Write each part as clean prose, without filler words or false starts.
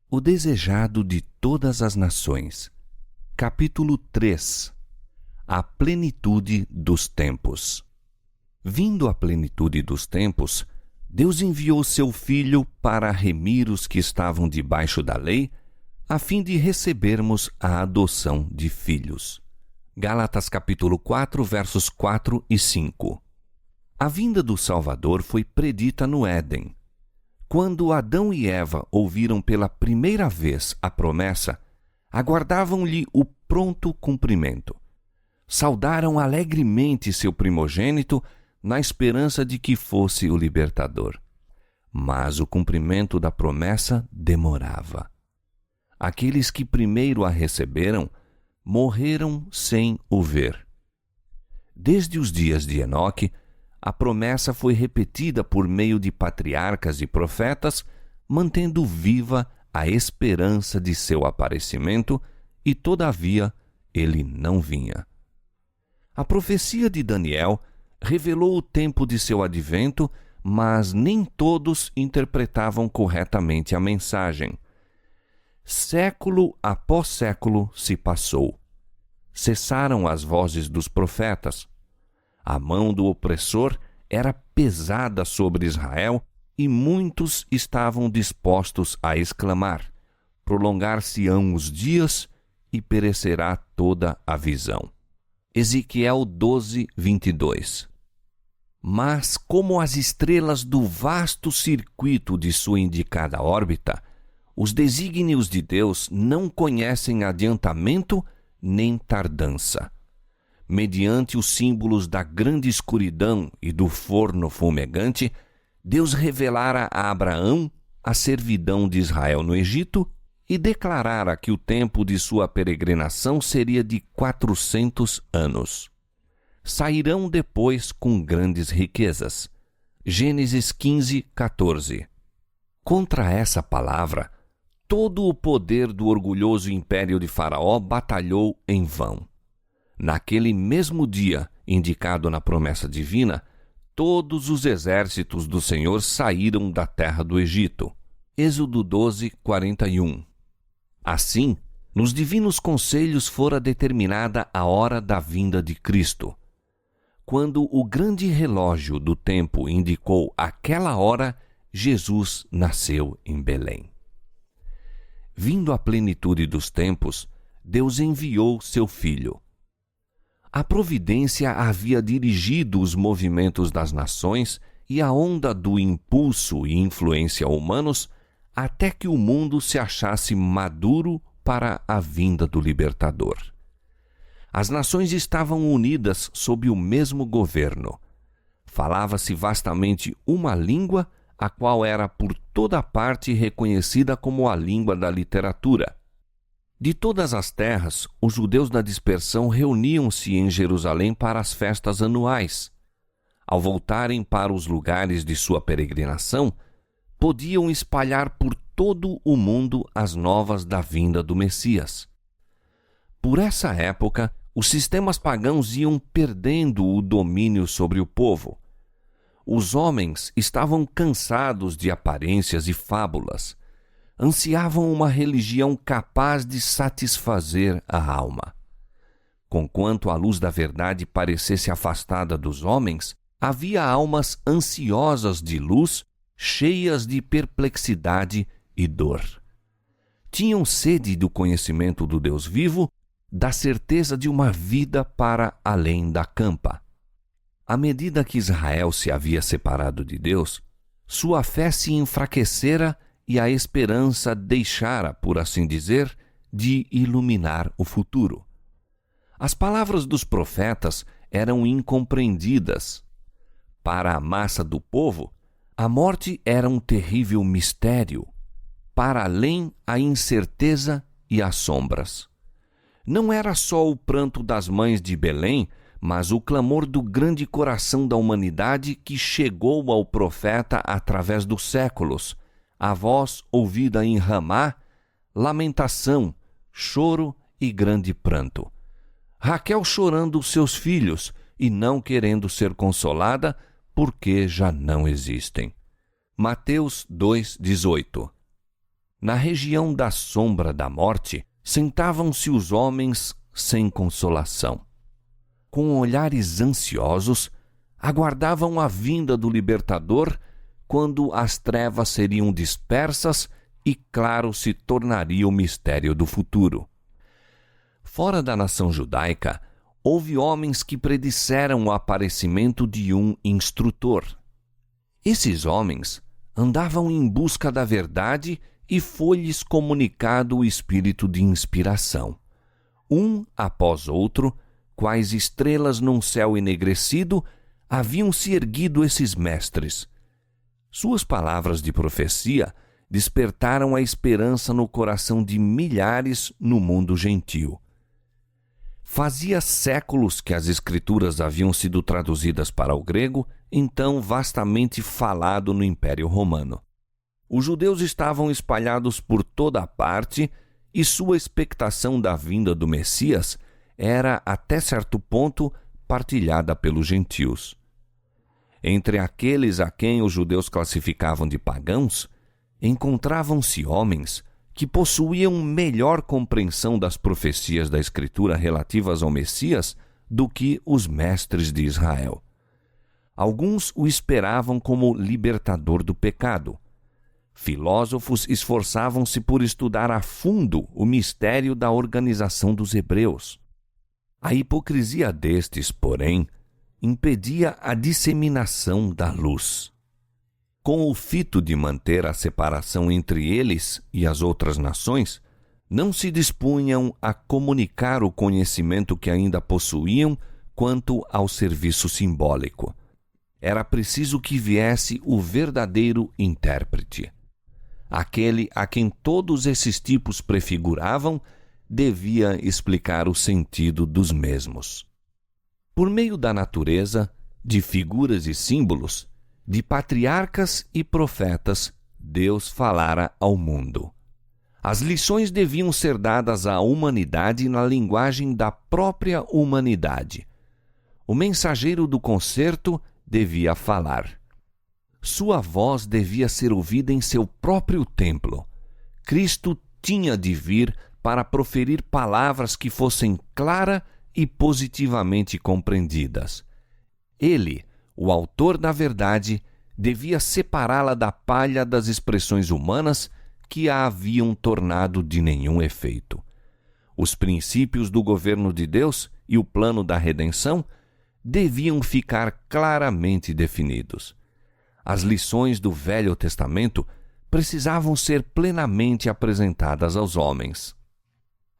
O desejado de todas as nações. Capítulo 3. A plenitude dos tempos. Vindo a plenitude dos tempos, Deus enviou seu Filho para remir os que estavam debaixo da lei, a fim de recebermos a adoção de filhos. Gálatas capítulo 4, versos 4 e 5. A vinda do Salvador foi predita no Éden. Quando Adão e Eva ouviram pela primeira vez a promessa, aguardavam-lhe o pronto cumprimento. Saudaram alegremente seu primogênito na esperança de que fosse o libertador. Mas o cumprimento da promessa demorava. Aqueles que primeiro a receberam morreram sem o ver. Desde os dias de Enoque, a promessa foi repetida por meio de patriarcas e profetas, mantendo viva a esperança de seu aparecimento, e todavia ele não vinha. A profecia de Daniel revelou o tempo de seu advento, mas nem todos interpretavam corretamente a mensagem. Século após século se passou. Cessaram as vozes dos profetas. A mão do opressor era pesada sobre Israel e muitos estavam dispostos a exclamar: prolongar-se-ão os dias e perecerá toda a visão. Ezequiel 12, 22. Mas como as estrelas do vasto circuito de sua indicada órbita, os desígnios de Deus não conhecem adiantamento nem tardança. Mediante os símbolos da grande escuridão e do forno fumegante, Deus revelara a Abraão a servidão de Israel no Egito e declarara que o tempo de sua peregrinação seria de 400 anos. Sairão depois com grandes riquezas. Gênesis 15, 14. Contra essa palavra, todo o poder do orgulhoso império de Faraó batalhou em vão. Naquele mesmo dia, indicado na promessa divina, todos os exércitos do Senhor saíram da terra do Egito. Êxodo 12, 41. Assim, nos divinos conselhos fora determinada a hora da vinda de Cristo. Quando o grande relógio do tempo indicou aquela hora, Jesus nasceu em Belém. Vindo a plenitude dos tempos, Deus enviou seu Filho. A providência havia dirigido os movimentos das nações e a onda do impulso e influência humanos até que o mundo se achasse maduro para a vinda do libertador. As nações estavam unidas sob o mesmo governo. Falava-se vastamente uma língua, a qual era por toda parte reconhecida como a língua da literatura. De todas as terras, os judeus da dispersão reuniam-se em Jerusalém para as festas anuais. Ao voltarem para os lugares de sua peregrinação, podiam espalhar por todo o mundo as novas da vinda do Messias. Por essa época, os sistemas pagãos iam perdendo o domínio sobre o povo. Os homens estavam cansados de aparências e fábulas. Ansiavam uma religião capaz de satisfazer a alma. Conquanto a luz da verdade parecesse afastada dos homens, havia almas ansiosas de luz, cheias de perplexidade e dor. Tinham sede do conhecimento do Deus vivo, da certeza de uma vida para além da campa. À medida que Israel se havia separado de Deus, sua fé se enfraquecera e a esperança deixara, por assim dizer, de iluminar o futuro. As palavras dos profetas eram incompreendidas. Para a massa do povo, a morte era um terrível mistério. Para além, a incerteza e as sombras. Não era só o pranto das mães de Belém, mas o clamor do grande coração da humanidade que chegou ao profeta através dos séculos, a voz ouvida em Ramá, lamentação, choro e grande pranto. Raquel chorando seus filhos e não querendo ser consolada, porque já não existem. Mateus 2:18. Na região da sombra da morte, sentavam-se os homens sem consolação. Com olhares ansiosos, aguardavam a vinda do libertador, quando as trevas seriam dispersas e claro se tornaria o mistério do futuro. Fora da nação judaica, houve homens que predisseram o aparecimento de um instrutor. Esses homens andavam em busca da verdade e foi-lhes comunicado o espírito de inspiração. Um após outro, quais estrelas num céu enegrecido, haviam se erguido esses mestres. Suas palavras de profecia despertaram a esperança no coração de milhares no mundo gentil. Fazia séculos que as Escrituras haviam sido traduzidas para o grego, então vastamente falado no Império Romano. Os judeus estavam espalhados por toda a parte e sua expectação da vinda do Messias era, até certo ponto, partilhada pelos gentios. Entre aqueles a quem os judeus classificavam de pagãos, encontravam-se homens que possuíam melhor compreensão das profecias da Escritura relativas ao Messias do que os mestres de Israel. Alguns o esperavam como libertador do pecado. Filósofos esforçavam-se por estudar a fundo o mistério da organização dos hebreus. A hipocrisia destes, porém, impedia a disseminação da luz. Com o fito de manter a separação entre eles e as outras nações, não se dispunham a comunicar o conhecimento que ainda possuíam quanto ao serviço simbólico. Era preciso que viesse o verdadeiro intérprete. Aquele a quem todos esses tipos prefiguravam devia explicar o sentido dos mesmos. Por meio da natureza, de figuras e símbolos, de patriarcas e profetas, Deus falara ao mundo. As lições deviam ser dadas à humanidade na linguagem da própria humanidade. O mensageiro do concerto devia falar. Sua voz devia ser ouvida em seu próprio templo. Cristo tinha de vir para proferir palavras que fossem claras e positivamente compreendidas. Ele, o autor da verdade, devia separá-la da palha das expressões humanas que a haviam tornado de nenhum efeito. Os princípios do governo de Deus e o plano da redenção deviam ficar claramente definidos. As lições do Velho Testamento precisavam ser plenamente apresentadas aos homens.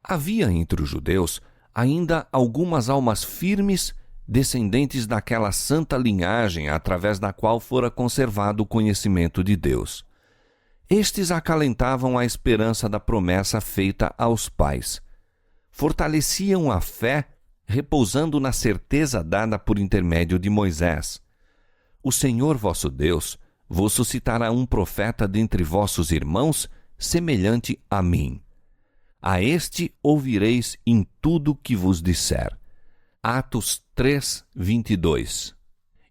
Havia entre os judeus ainda algumas almas firmes, descendentes daquela santa linhagem através da qual fora conservado o conhecimento de Deus. Estes acalentavam a esperança da promessa feita aos pais. Fortaleciam a fé, repousando na certeza dada por intermédio de Moisés. O Senhor vosso Deus vos suscitará um profeta dentre vossos irmãos, semelhante a mim. A este ouvireis em tudo que vos disser. Atos 3, 22.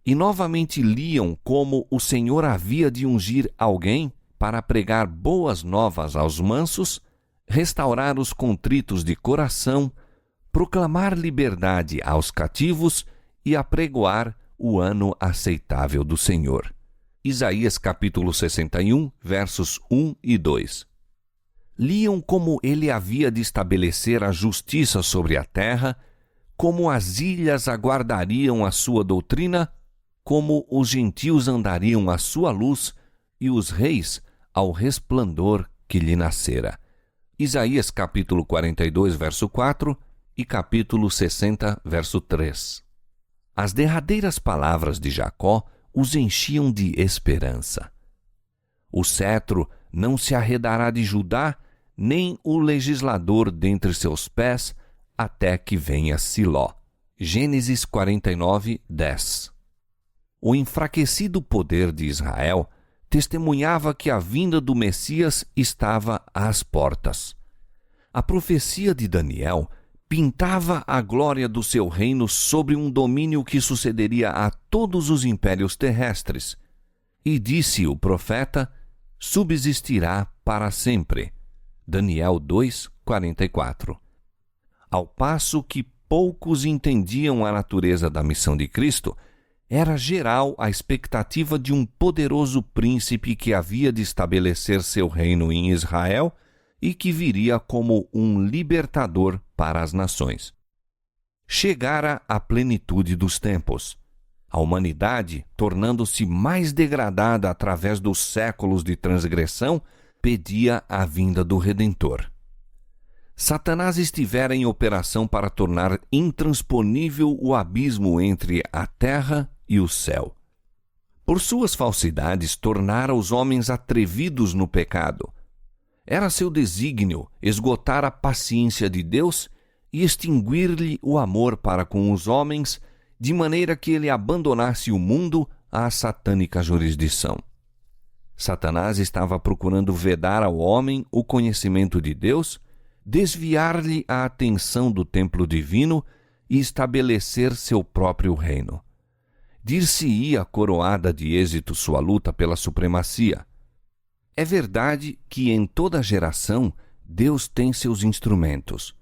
E novamente liam como o Senhor havia de ungir alguém para pregar boas novas aos mansos, restaurar os contritos de coração, proclamar liberdade aos cativos e apregoar o ano aceitável do Senhor. Isaías capítulo 61, versos 1 e 2. Liam como ele havia de estabelecer a justiça sobre a terra, como as ilhas aguardariam a sua doutrina, como os gentios andariam à sua luz e os reis ao resplandor que lhe nascera. Isaías capítulo 42, verso 4 e capítulo 60, verso 3. As derradeiras palavras de Jacó os enchiam de esperança. O cetro não se arredará de Judá, nem o legislador dentre seus pés, até que venha Siló. Gênesis 49, 10. O enfraquecido poder de Israel testemunhava que a vinda do Messias estava às portas. A profecia de Daniel pintava a glória do seu reino sobre um domínio que sucederia a todos os impérios terrestres. E disse o profeta: subsistirá para sempre. Daniel 2:44. Ao passo que poucos entendiam a natureza da missão de Cristo, era geral a expectativa de um poderoso príncipe que havia de estabelecer seu reino em Israel e que viria como um libertador para as nações. Chegara a plenitude dos tempos. A humanidade, tornando-se mais degradada através dos séculos de transgressão, pedia a vinda do Redentor. Satanás estivera em operação para tornar intransponível o abismo entre a terra e o céu. Por suas falsidades, tornara os homens atrevidos no pecado. Era seu desígnio esgotar a paciência de Deus e extinguir-lhe o amor para com os homens, de maneira que ele abandonasse o mundo à satânica jurisdição. Satanás estava procurando vedar ao homem o conhecimento de Deus, desviar-lhe a atenção do templo divino e estabelecer seu próprio reino. Dir-se-ia coroada de êxito sua luta pela supremacia. É verdade que em toda geração Deus tem seus instrumentos.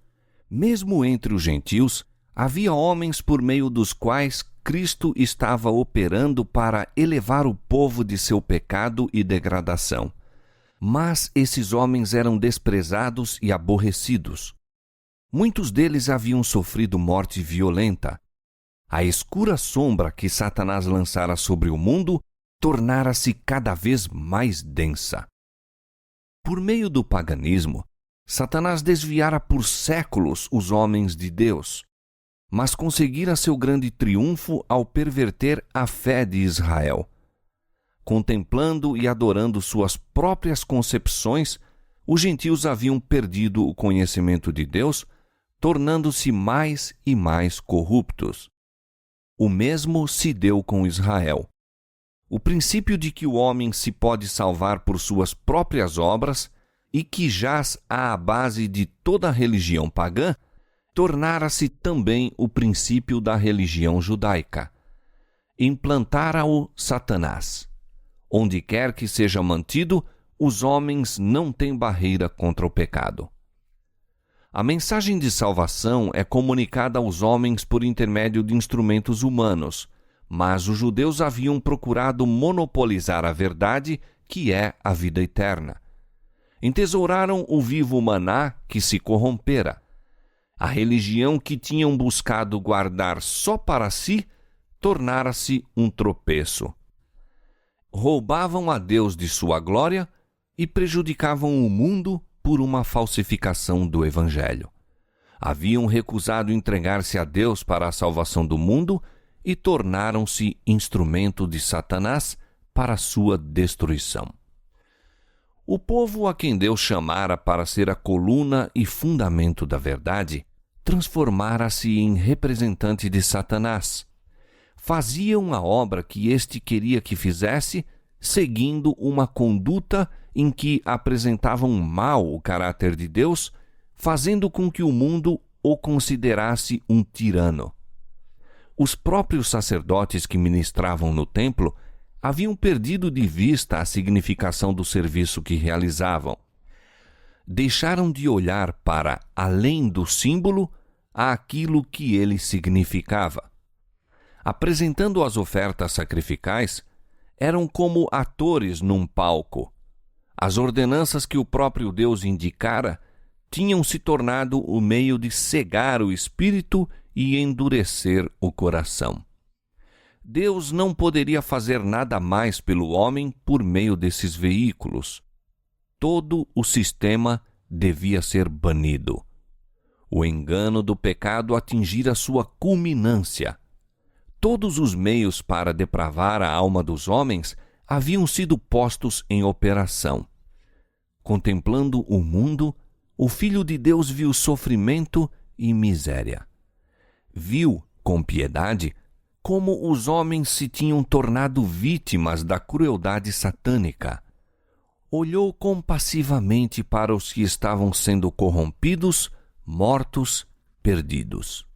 Mesmo entre os gentios, havia homens por meio dos quais Cristo estava operando para elevar o povo de seu pecado e degradação. Mas esses homens eram desprezados e aborrecidos. Muitos deles haviam sofrido morte violenta. A escura sombra que Satanás lançara sobre o mundo tornara-se cada vez mais densa. Por meio do paganismo, Satanás desviara por séculos os homens de Deus, mas conseguira seu grande triunfo ao perverter a fé de Israel. Contemplando e adorando suas próprias concepções, os gentios haviam perdido o conhecimento de Deus, tornando-se mais e mais corruptos. O mesmo se deu com Israel. O princípio de que o homem se pode salvar por suas próprias obras e que jaz à base de toda a religião pagã, tornara-se também o princípio da religião judaica. Implantara-o Satanás. Onde quer que seja mantido, os homens não têm barreira contra o pecado. A mensagem de salvação é comunicada aos homens por intermédio de instrumentos humanos, mas os judeus haviam procurado monopolizar a verdade, que é a vida eterna. Entesouraram o vivo maná que se corrompera. A religião que tinham buscado guardar só para si tornara-se um tropeço. Roubavam a Deus de sua glória e prejudicavam o mundo por uma falsificação do Evangelho. Haviam recusado entregar-se a Deus para a salvação do mundo e tornaram-se instrumento de Satanás para sua destruição. O povo a quem Deus chamara para ser a coluna e fundamento da verdade, transformara-se em representante de Satanás. Faziam a obra que este queria que fizesse, seguindo uma conduta em que apresentavam mal o caráter de Deus, fazendo com que o mundo o considerasse um tirano. Os próprios sacerdotes que ministravam no templo haviam perdido de vista a significação do serviço que realizavam. Deixaram de olhar para além do símbolo àquilo que ele significava. Apresentando as ofertas sacrificais, eram como atores num palco. As ordenanças que o próprio Deus indicara tinham se tornado o meio de cegar o espírito e endurecer o coração. Deus não poderia fazer nada mais pelo homem por meio desses veículos. Todo o sistema devia ser banido. O engano do pecado atingira sua culminância. Todos os meios para depravar a alma dos homens haviam sido postos em operação. Contemplando o mundo, o Filho de Deus viu sofrimento e miséria. Viu, com piedade, como os homens se tinham tornado vítimas da crueldade satânica. Olhou compassivamente para os que estavam sendo corrompidos, mortos, perdidos.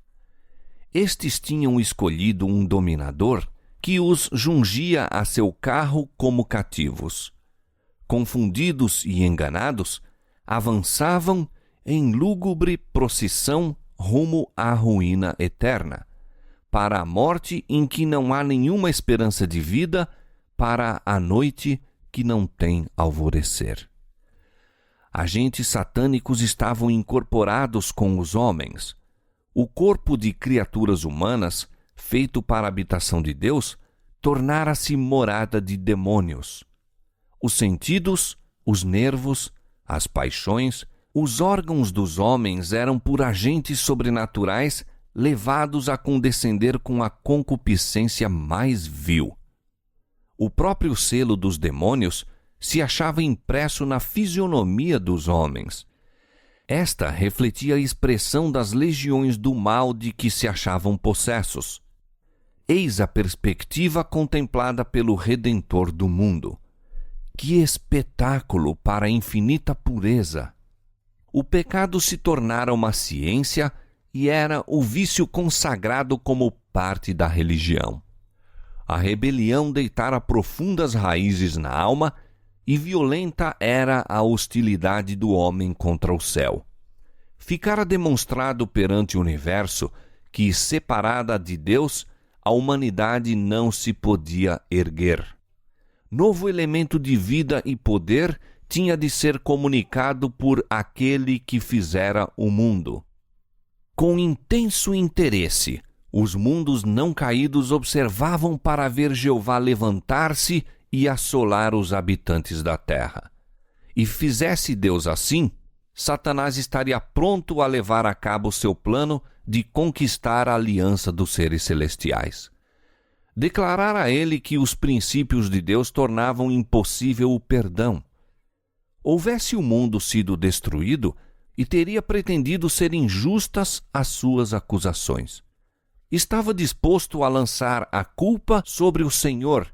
Estes tinham escolhido um dominador que os jungia a seu carro como cativos. confundidos e enganados, avançavam em lúgubre procissão rumo à ruína eterna, para a morte em que não há nenhuma esperança de vida, para a noite que não tem alvorecer. Agentes satânicos estavam incorporados com os homens. O corpo de criaturas humanas, feito para a habitação de Deus, tornara-se morada de demônios. Os sentidos, os nervos, as paixões, os órgãos dos homens eram por agentes sobrenaturais levados a condescender com a concupiscência mais vil. O próprio selo dos demônios se achava impresso na fisionomia dos homens. Esta refletia a expressão das legiões do mal de que se achavam possessos. Eis a perspectiva contemplada pelo Redentor do mundo. Que espetáculo para a infinita pureza! O pecado se tornara uma ciência e era o vício consagrado como parte da religião. A rebelião deitara profundas raízes na alma e violenta era a hostilidade do homem contra o céu. Ficara demonstrado perante o universo que, separada de Deus, a humanidade não se podia erguer. Novo elemento de vida e poder tinha de ser comunicado por aquele que fizera o mundo. Com intenso interesse, os mundos não caídos observavam para ver Jeová levantar-se e assolar os habitantes da terra. E fizesse Deus assim, Satanás estaria pronto a levar a cabo seu plano de conquistar a aliança dos seres celestiais. Declarara ele que os princípios de Deus tornavam impossível o perdão. Houvesse o mundo sido destruído, e teria pretendido ser injustas as suas acusações. Estava disposto a lançar a culpa sobre o Senhor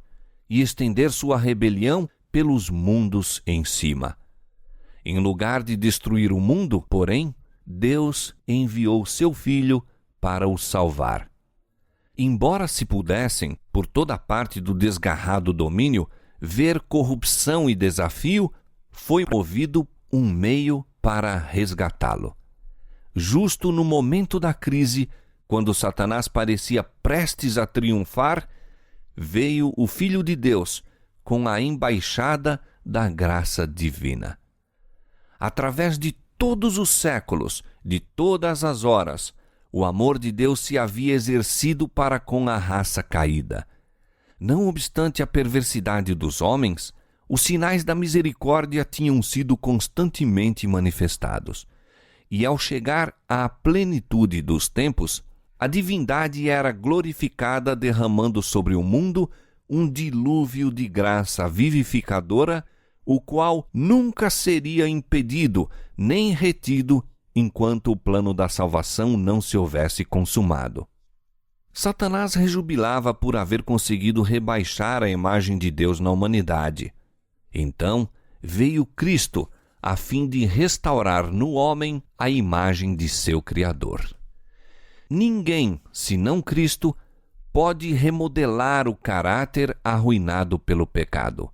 e estender sua rebelião pelos mundos em cima. Em lugar de destruir o mundo, porém, Deus enviou seu Filho para o salvar. Embora se pudessem, por toda parte do desgarrado domínio, ver corrupção e desafio, foi movido um meio para resgatá-lo. Justo no momento da crise, quando Satanás parecia prestes a triunfar, veio o Filho de Deus com a embaixada da graça divina. Através de todos os séculos, de todas as horas, o amor de Deus se havia exercido para com a raça caída. Não obstante a perversidade dos homens, os sinais da misericórdia tinham sido constantemente manifestados. E ao chegar à plenitude dos tempos, a divindade era glorificada derramando sobre o mundo um dilúvio de graça vivificadora, o qual nunca seria impedido nem retido enquanto o plano da salvação não se houvesse consumado. Satanás rejubilava por haver conseguido rebaixar a imagem de Deus na humanidade. Então veio Cristo a fim de restaurar no homem a imagem de seu Criador. Ninguém, senão Cristo, pode remodelar o caráter arruinado pelo pecado.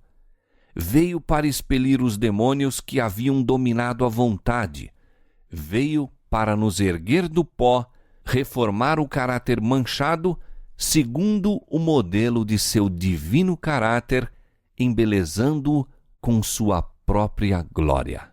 Veio para expelir os demônios que haviam dominado a vontade. Veio para nos erguer do pó, reformar o caráter manchado, segundo o modelo de seu divino caráter, embelezando-o com sua própria glória.